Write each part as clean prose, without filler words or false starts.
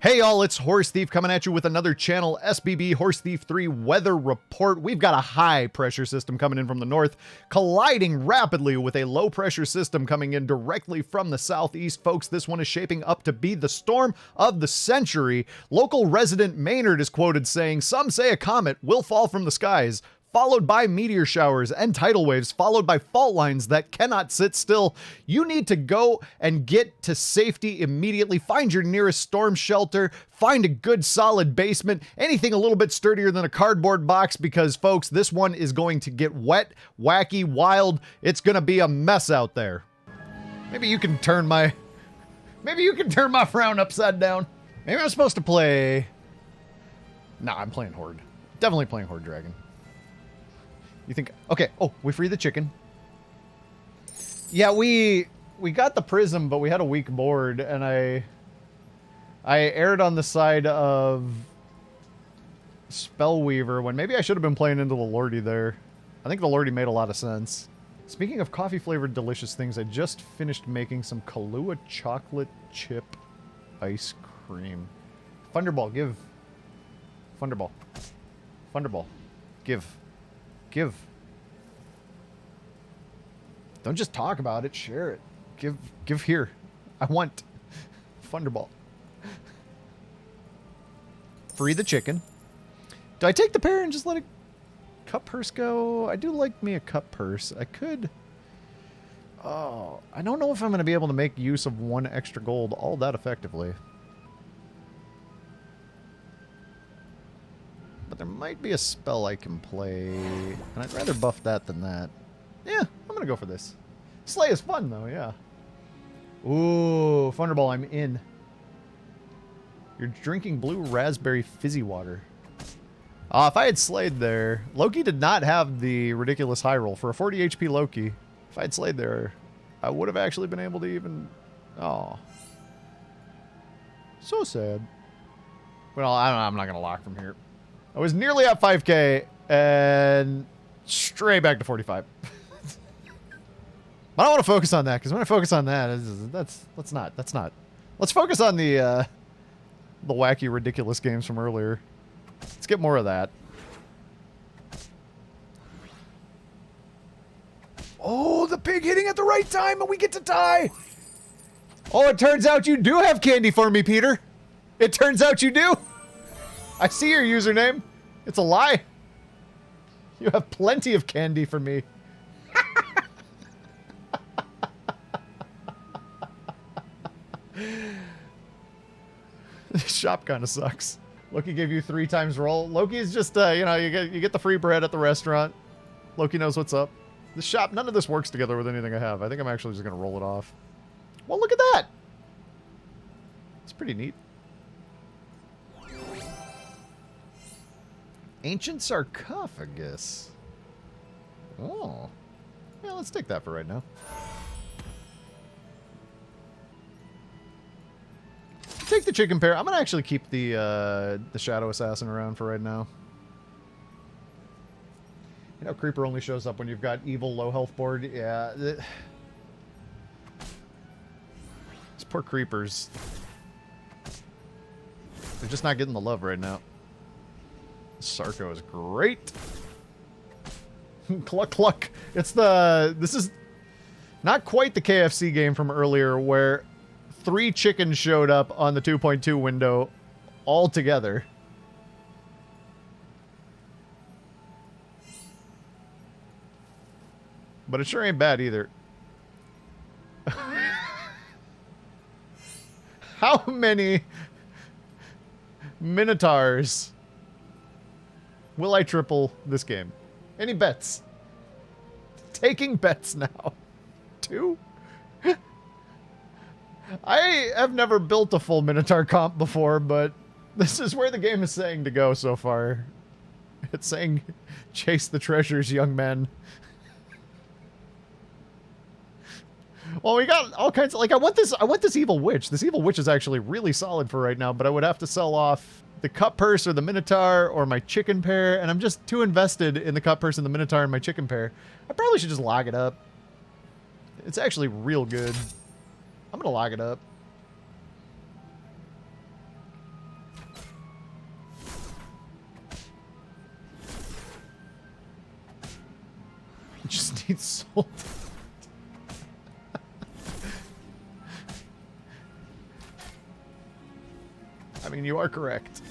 Hey y'all, it's Horse Thief coming at you with another channel SBB Horse Thief 3 weather report. We've got a high pressure system coming in from the north, colliding rapidly with a low pressure system coming in directly from the southeast. Folks, this one is shaping up to be the storm of the century. Local resident Maynard is quoted saying, "Some say a comet will fall from the skies, followed by meteor showers and tidal waves, followed by fault lines that cannot sit still. You need to go and get to safety immediately. Find your nearest storm shelter. Find a good solid basement. Anything a little bit sturdier than a cardboard box because, folks, this one is going to get wet, wacky, wild. It's going to be a mess out there." Maybe you can turn my frown upside down. Maybe I'm supposed to play... Nah, I'm playing Horde. Definitely playing Horde Dragon. You think, okay, oh, we free the chicken. Yeah, we got the prism, but we had a weak board, and I erred on the side of Spellweaver when maybe I should have been playing into the Lordy there. I think the Lordy made a lot of sense. Speaking of coffee-flavored delicious things, I just finished making some Kahlua chocolate chip ice cream. Thunderball, give. Thunderball. Thunderball, give. Give. Don't just talk about it, share it. Give here. I want Thunderball. Free the chicken. Do I take the pear and just let a cup purse go? I do like me a cup purse. I could... Oh, I don't know if I'm going to be able to make use of one extra gold all that effectively. But there might be a spell I can play, and I'd rather buff that than that. Yeah, I'm gonna go for this. Slay is fun, though, yeah. Ooh, Thunderball, I'm in. You're drinking blue raspberry fizzy water. If I had slayed there... Loki did not have the ridiculous high roll. For a 40 HP Loki, if I had slayed there, I would have actually been able to even... Oh. So sad. Well, I'm not gonna lock from here. I was nearly at 5k and straight back to 45. But I don't want to focus on that because when I focus on that, that's not. Let's focus on the wacky, ridiculous games from earlier. Let's get more of that. Oh, the pig hitting at the right time and we get to die. Oh, it turns out you do have candy for me, Peter. It turns out you do. I see your username. It's a lie. You have plenty of candy for me. This shop kind of sucks. Loki gave you 3 times roll. Loki's just, you know, you get the free bread at the restaurant. Loki knows what's up. This shop, none of this works together with anything I have. I think I'm actually just going to roll it off. Well, look at that. It's pretty neat. Ancient sarcophagus. Oh. Yeah, let's take that for right now. Take the chicken pear. I'm gonna actually keep the Shadow Assassin around for right now. You know, Creeper only shows up when you've got evil low health board. Yeah. These poor Creepers. They're just not getting the love right now. Sarko is great. Cluck cluck. This is not quite the KFC game from earlier where 3 chickens showed up on the 2.2 window all together. But it sure ain't bad either. How many Minotaurs will I triple this game? Any bets? Taking bets now. 2? I have never built a full Minotaur comp before, but this is where the game is saying to go so far. It's saying, chase the treasures, young men. Well, we got all kinds of, like, I want this evil witch. This evil witch is actually really solid for right now, but I would have to sell off the cup purse or the Minotaur or my chicken pear, and I'm just too invested in the cup purse and the Minotaur and my chicken pear. I probably should just log it up. It's actually real good. I'm gonna log it up. Guaranteed sold. I mean, you are correct.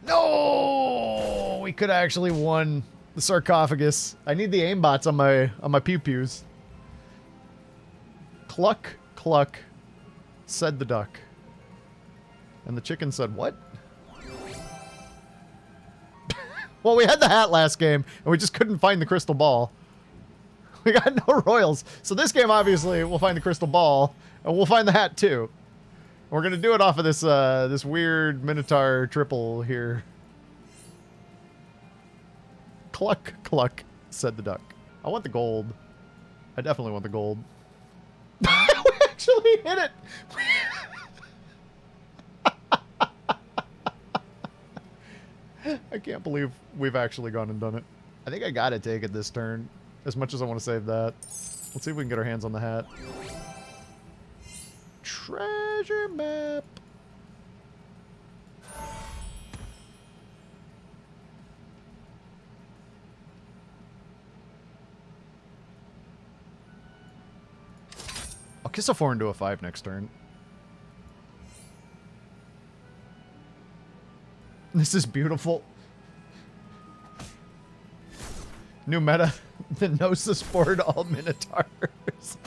No! We could have actually won the sarcophagus. I need the aimbots on my pew-pews. Cluck, cluck, said the duck. And the chicken said, what? Well, we had the hat last game, and we just couldn't find the crystal ball. We got no royals. So this game, obviously, we'll find the crystal ball, and we'll find the hat, too. We're going to do it off of this this weird Minotaur triple here. Cluck, cluck, said the duck. I want the gold. I definitely want the gold. We actually hit it! I can't believe we've actually gone and done it. I think I gotta take it this turn, as much as I want to save that. Let's see if we can get our hands on the hat. Treasure map. I'll kiss a 4 into a 5 next turn. This is beautiful. New meta. The Gnosis board, all Minotaurs.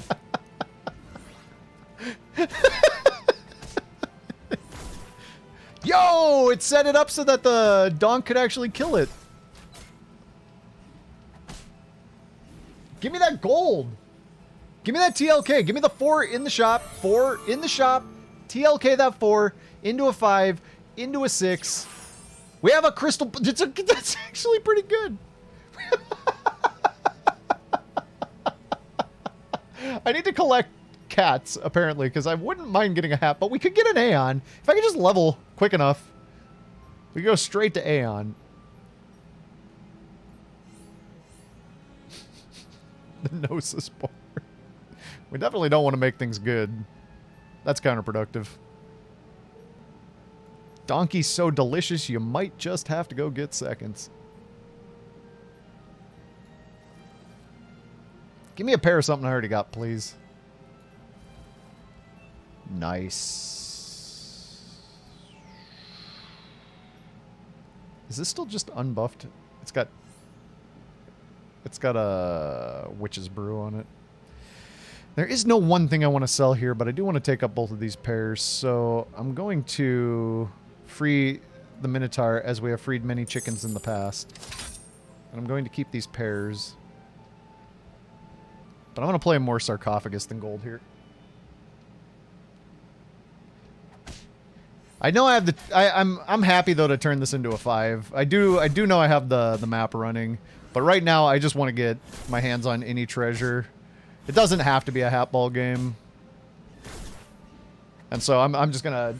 Yo! It set it up so that the donk could actually kill it. Give me that gold. Give me that TLK. Give me the 4 in the shop. 4 in the shop. TLK that 4 into a 5 into a 6. We have a crystal. That's actually pretty good. I need to collect cats, apparently, because I wouldn't mind getting a hat, but we could get an Aeon. If I could just level quick enough, we could go straight to Aeon. The Gnosis board. We definitely don't want to make things good. That's counterproductive. Donkey's so delicious, you might just have to go get seconds. Give me a pair of something I already got, please. Nice. Is this still just unbuffed? It's got a Witch's Brew on it. There is no one thing I want to sell here, but I do want to take up both of these pairs. So I'm going to free the Minotaur as we have freed many chickens in the past. And I'm going to keep these pairs. But I'm going to play more sarcophagus than gold here. I know I have the... I'm happy, though, to turn this into a 5. I do know I have the map running. But right now, I just want to get my hands on any treasure. It doesn't have to be a hat ball game. And so I'm just going to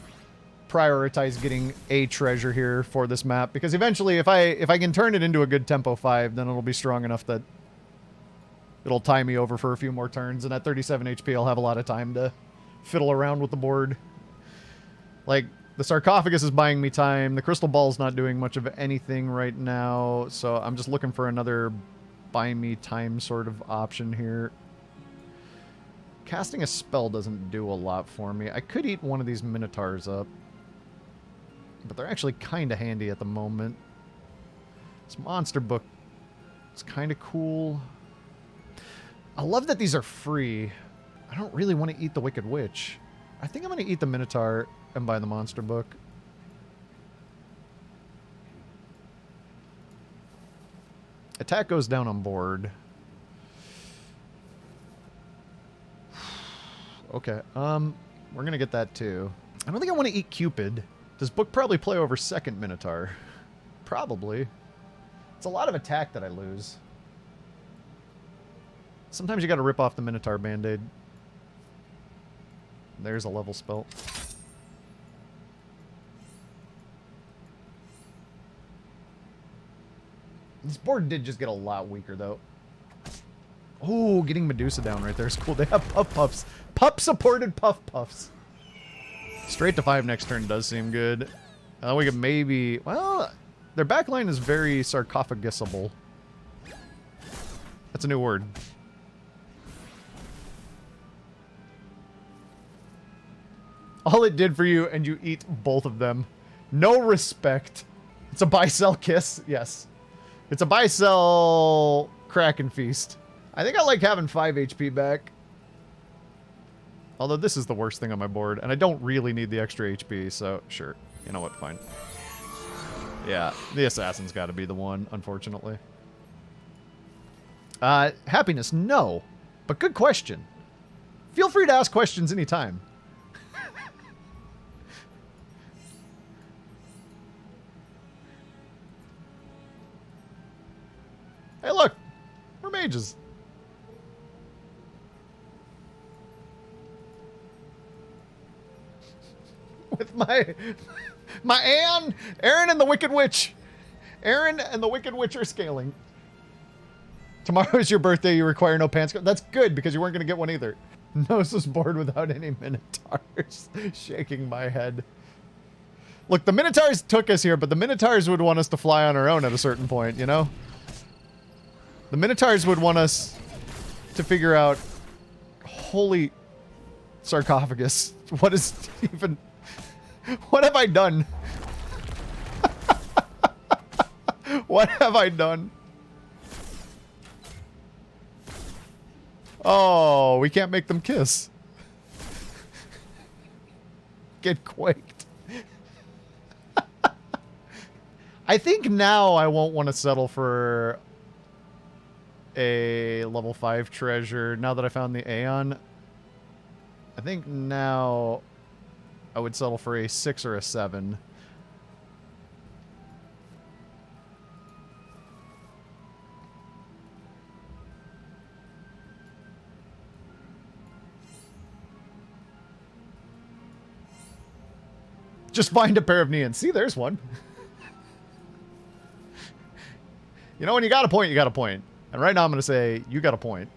prioritize getting a treasure here for this map. Because eventually, if I can turn it into a good tempo 5, then it'll be strong enough that it'll tie me over for a few more turns. And at 37 HP, I'll have a lot of time to fiddle around with the board. Like, the sarcophagus is buying me time. The crystal ball's not doing much of anything right now. So I'm just looking for another buy me time sort of option here. Casting a spell doesn't do a lot for me. I could eat one of these Minotaurs up. But they're actually kind of handy at the moment. This monster book is kind of cool. I love that these are free. I don't really want to eat the Wicked Witch. I think I'm going to eat the Minotaur and buy the monster book. Attack goes down on board. Okay, we're going to get that too. I don't think I want to eat Cupid. Does book probably play over second Minotaur? Probably. It's a lot of attack that I lose. Sometimes you got to rip off the Minotaur Band-Aid. There's a level spell. This board did just get a lot weaker, though. Oh, getting Medusa down right there is cool. They have Puff Puffs. Pup-supported Puff Puffs. Straight to 5 next turn does seem good. We could maybe... Well, their backline is very sarcophagusable. That's a new word. All it did for you, and you eat both of them. No respect. It's a buy-sell kiss. Yes. It's a buy-sell Kraken feast. I think I like having 5 HP back. Although this is the worst thing on my board, and I don't really need the extra HP, so sure. You know what, fine. Yeah, the assassin's got to be the one, unfortunately. Happiness, no. But good question. Feel free to ask questions anytime. Hey, look! We're mages. With my Aaron and the Wicked Witch. Aaron and the Wicked Witch are scaling. Tomorrow is your birthday. You require no pants. That's good because you weren't going to get one either. Nose was bored without any Minotaurs. Shaking my head. Look, the Minotaurs took us here, but the Minotaurs would want us to fly on our own at a certain point, you know? The Minotaurs would want us to figure out... Holy sarcophagus. What is even... What have I done? What have I done? Oh, we can't make them kiss. Get quaked. I think now I won't want to settle for a level 5 treasure now that I found the Aeon. I think now I would settle for a 6 or a 7. Just find a pair of Neons. See, there's one. You know, when you got a point, you got a point. And right now I'm going to say, you got a point.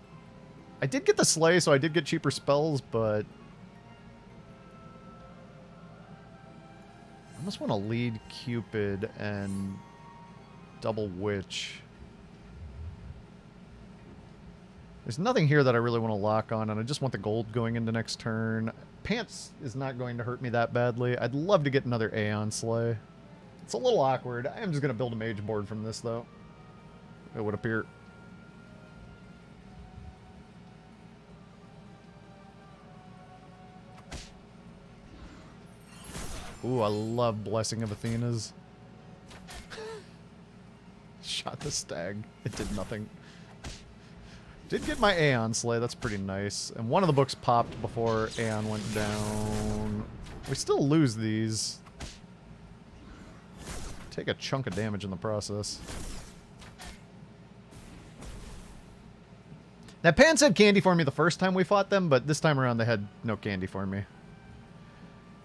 I did get the Slay, so I did get cheaper spells, but... I almost want to lead Cupid and double Witch. There's nothing here that I really want to lock on, and I just want the gold going into next turn. Pants is not going to hurt me that badly. I'd love to get another Aeon Slay. It's a little awkward. I am just going to build a mage board from this, though. It would appear. Ooh, I love Blessing of Athena's. Shot the stag. It did nothing. Did get my Aeon Slay. That's pretty nice. And one of the books popped before Aeon went down. We still lose these. Take a chunk of damage in the process. That Pants had candy for me the first time we fought them, but this time around they had no candy for me.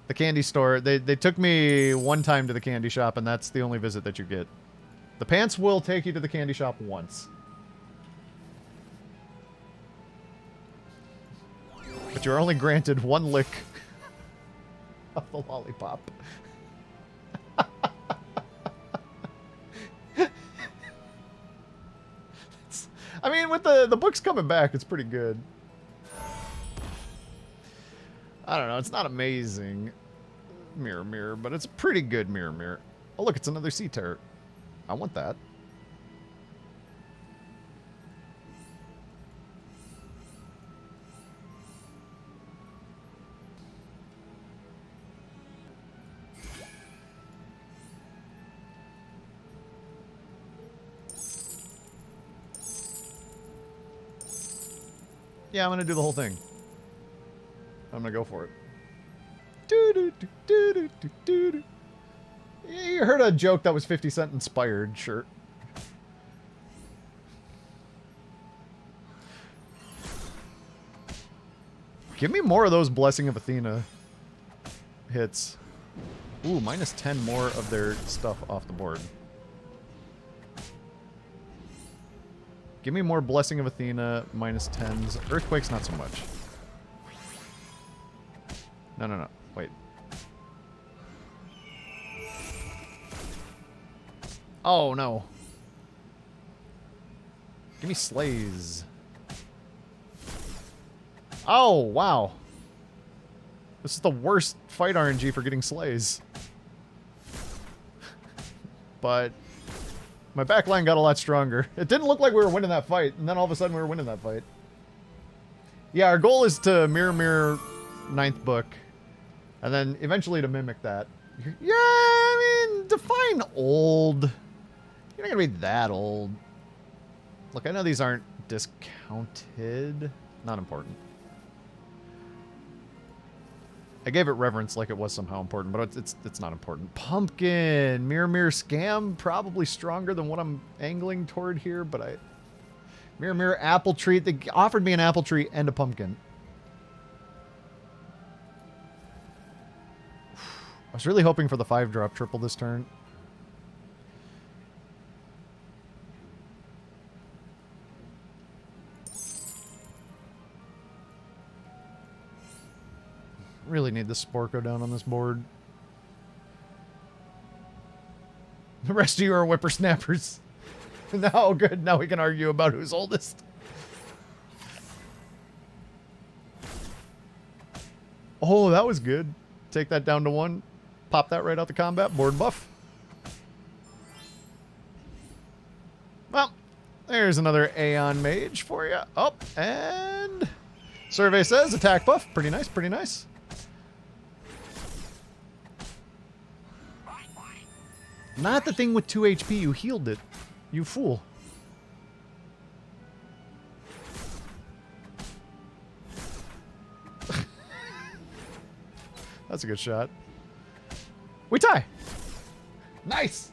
The candy store, they took me one time to the candy shop, and that's the only visit that you get. The Pants will take you to the candy shop once. But you're only granted one lick of the lollipop. I mean, with the books coming back, it's pretty good. I don't know, it's not amazing. Mirror, mirror, but it's a pretty good mirror, mirror. Oh, look, it's another sea turret. I want that. Yeah, I'm gonna do the whole thing. I'm gonna go for it. You heard a joke that was 50 Cent inspired, sure. Give me more of those Blessing of Athena hits. Ooh, minus 10 more of their stuff off the board. Give me more Blessing of Athena, minus 10s. Earthquake's not so much. No, no, no. Wait. Oh, no. Give me slays. Oh, wow. This is the worst fight RNG for getting slays. But my backline got a lot stronger. It didn't look like we were winning that fight, and then all of a sudden we were winning that fight. Yeah, our goal is to mirror 9th book, and then eventually to mimic that. Yeah, I mean, define old. You're not gonna be that old. Look, I know these aren't discounted. Not important. I gave it reverence like it was somehow important, but it's not important. Pumpkin, mirror scam, probably stronger than what I'm angling toward here, but mirror apple tree. They offered me an apple tree and a pumpkin. I was really hoping for the 5-drop triple this turn. Really need the Sporko down on this board. The rest of you are whippersnappers. No, good. Now we can argue about who's oldest. Oh, that was good. Take that down to 1. Pop that right out the combat. Board buff. Well, there's another Aeon Mage for you. Oh, and survey says attack buff. Pretty nice, pretty nice. Not the thing with 2 HP. You healed it. You fool. That's a good shot. We tie. Nice.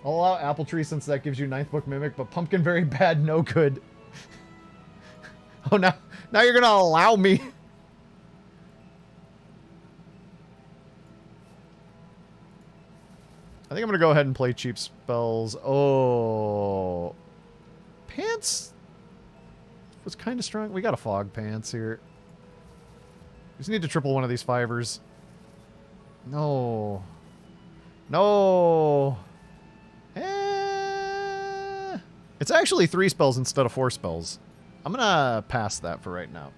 I'll allow Apple Tree since that gives you 9th book Mimic, but Pumpkin very bad, no good. Oh, now you're going to allow me. I think I'm going to go ahead and play cheap spells. Oh. Pants was kind of strong. We got a fog pants here. We just need to triple one of these 5ers. No. No. It's actually 3 spells instead of 4 spells. I'm going to pass that for right now.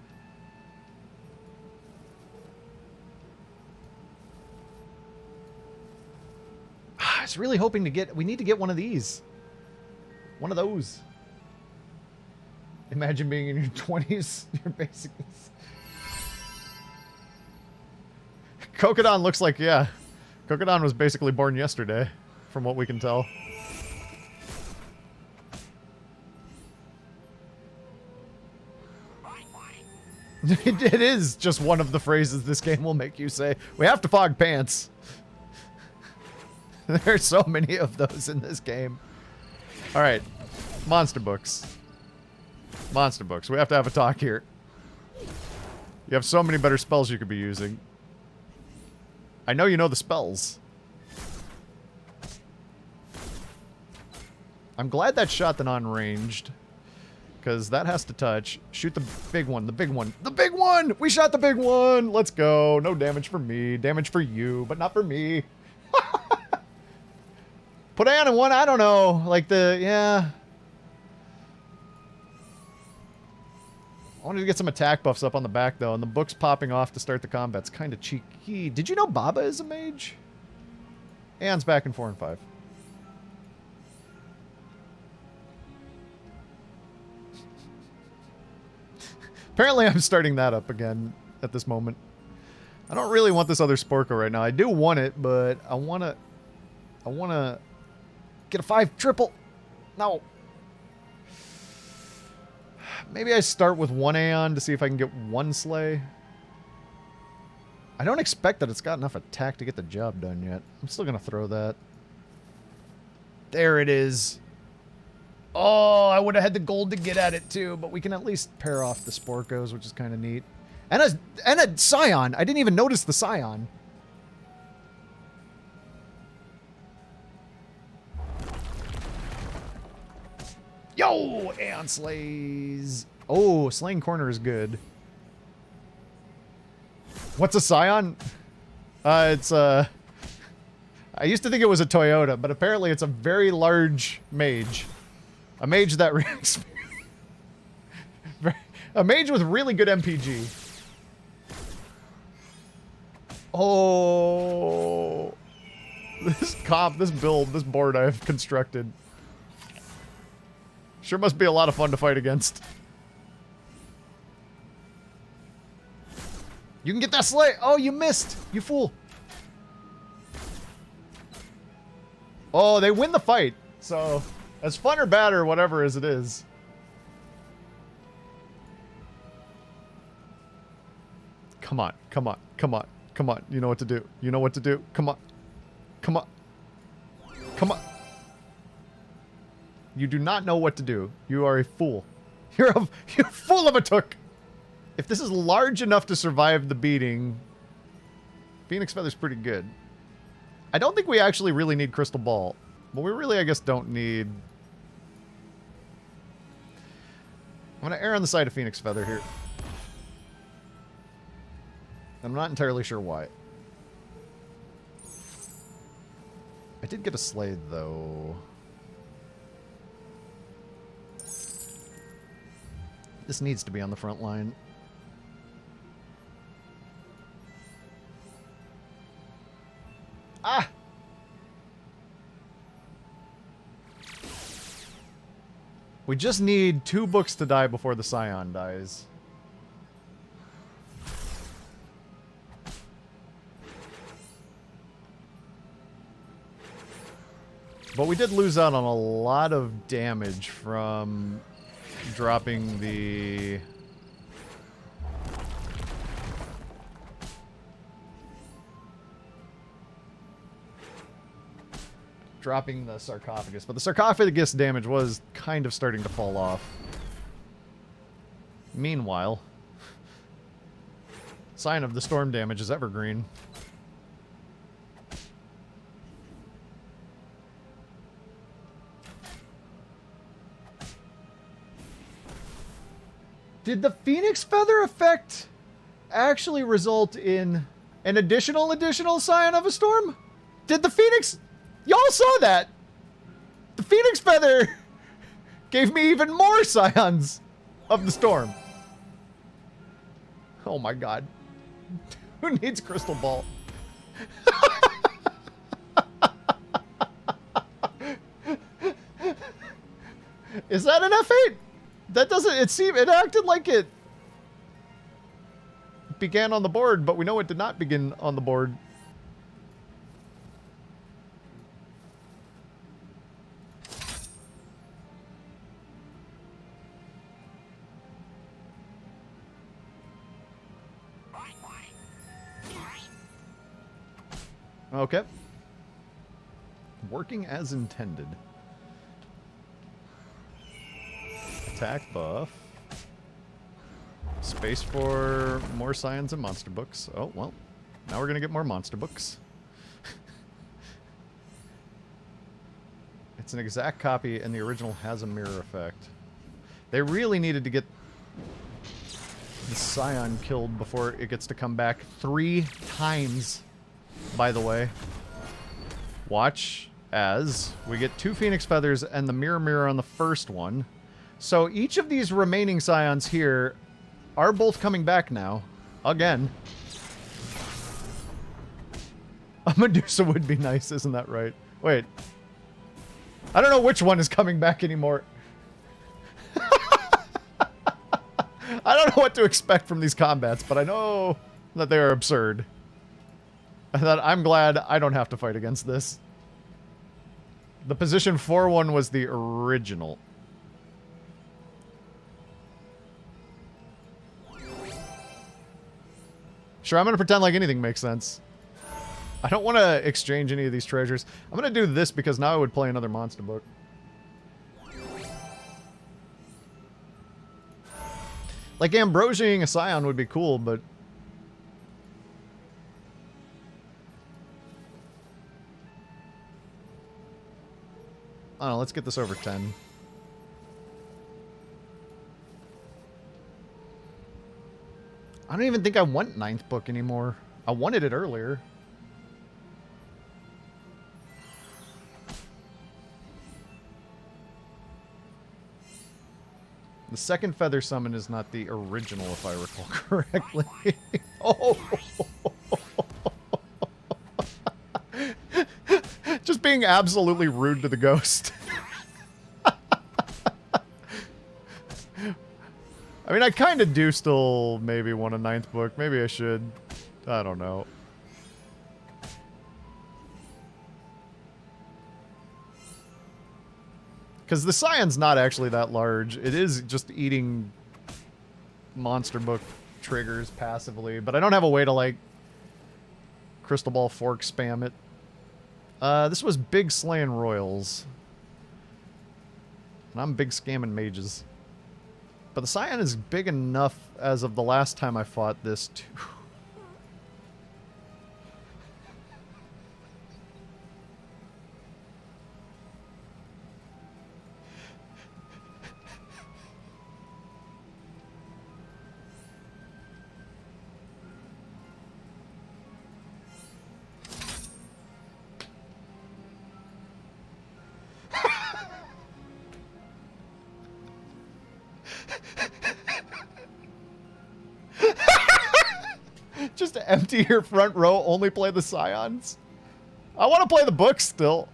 I was really hoping to get... We need to get one of these. One of those. Imagine being in your 20s. You're basically... Kokodon looks like, yeah. Kokodon was basically born yesterday, from what we can tell. It is just one of the phrases this game will make you say. We have to fog pants. There's so many of those in this game. Alright. Monster books. Monster books. We have to have a talk here. You have so many better spells you could be using. I know you know the spells. I'm glad that shot the non-ranged. Because that has to touch. Shoot the big one. The big one. The big one! We shot the big one! Let's go. No damage for me. Damage for you, but not for me. Put Ann in one. I don't know. Like the... Yeah. I wanted to get some attack buffs up on the back, though, and the book's popping off to start the combat's kind of cheeky. Did you know Baba is a mage? Ann's back in 4 and 5. Apparently I'm starting that up again at this moment. I don't really want this other Sporko right now. I do want it, but I want to get a 5 triple. No. Maybe I start with 1 Aeon to see if I can get 1 Slay. I don't expect that it's got enough attack to get the job done yet. I'm still going to throw that. There it is. Oh, I would have had the gold to get at it too, but we can at least pair off the Sporkos, which is kind of neat. And a Scion. I didn't even notice the Scion. Yo, Aeon slays. Oh, slaying corner is good. What's a Scion? It's I used to think it was a Toyota, but apparently it's a very large mage. A mage that a mage with really good MPG. Oh, this build, this board I've constructed sure must be a lot of fun to fight against. You can get that slay. Oh, you missed, you fool. Oh, they win the fight. So, as fun or bad or whatever as it is. Come on, come on, come on, come on. You know what to do. You know what to do. Come on. Come on. Come on. You do not know what to do. You are a fool. You're a fool of a took. If this is large enough to survive the beating, Phoenix Feather's pretty good. I don't think we actually really need Crystal Ball. But we really, I guess, don't need... I'm going to err on the side of Phoenix Feather here. I'm not entirely sure why. I did get a Slade, though. This needs to be on the front line. Ah! We just need 2 books to die before the Scion dies. But we did lose out on a lot of damage from dropping the... dropping the sarcophagus. But the sarcophagus damage was kind of starting to fall off. Meanwhile, Sign of the Storm damage is evergreen. Did the Phoenix Feather effect actually result in an additional Scion of a Storm? Did the Phoenix... Y'all saw that! The Phoenix Feather gave me even more Scions of the Storm. Oh my god. Who needs Crystal Ball? Is that an F8? That doesn't... It acted like it began on the board, but we know it did not begin on the board. Okay. Working as intended. Attack buff. Space for more Scions and monster books. Oh, well. Now we're going to get more monster books. It's an exact copy, and the original has a mirror effect. They really needed to get the Scion killed before it gets to come back 3 times. By the way, watch as we get 2 Phoenix Feathers and the mirror on the first one. So each of these remaining Scions here are both coming back now. Again. A Medusa would be nice, isn't that right? Wait. I don't know which one is coming back anymore. I don't know what to expect from these combats, but I know that they are absurd. And that I'm glad I don't have to fight against this. The position 4 one was the original. Sure, I'm going to pretend like anything makes sense. I don't want to exchange any of these treasures. I'm going to do this because now I would play another monster book. Like, Ambrosiaing a Scion would be cool, but... I don't know, let's get this over 10. I don't even think I want 9th book anymore. I wanted it earlier. The second feather summon is not the original, if I recall correctly. Oh! Just being absolutely rude to the ghost. I mean, I kind of do still maybe want a 9th book. Maybe I should. I don't know. Because the Scion's not actually that large. It is just eating monster book triggers passively. But I don't have a way to, like, Crystal Ball Fork spam it. This was big slaying royals. And I'm big scamming mages. But the Scion is big enough as of the last time I fought this too. Just to empty your front row, only play the Scions? I want to play the book still.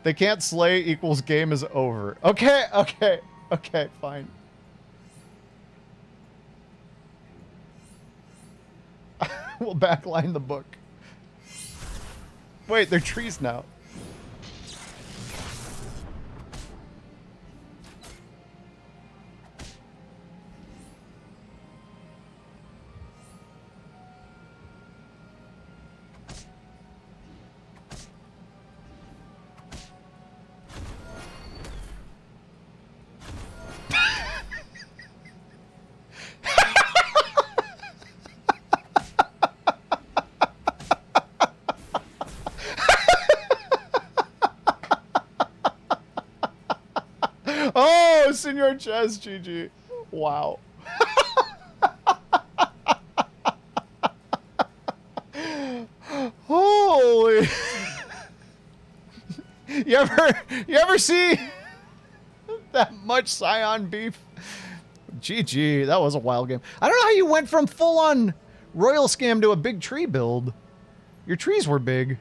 They can't slay equals game is over. Okay, okay, okay, fine. We'll backline the book. Wait, they're trees now. Oh, Senor Chess, GG. Wow. Holy. You ever see that much Scion beef? GG, that was a wild game. I don't know how you went from full-on royal scam to a big tree build. Your trees were big.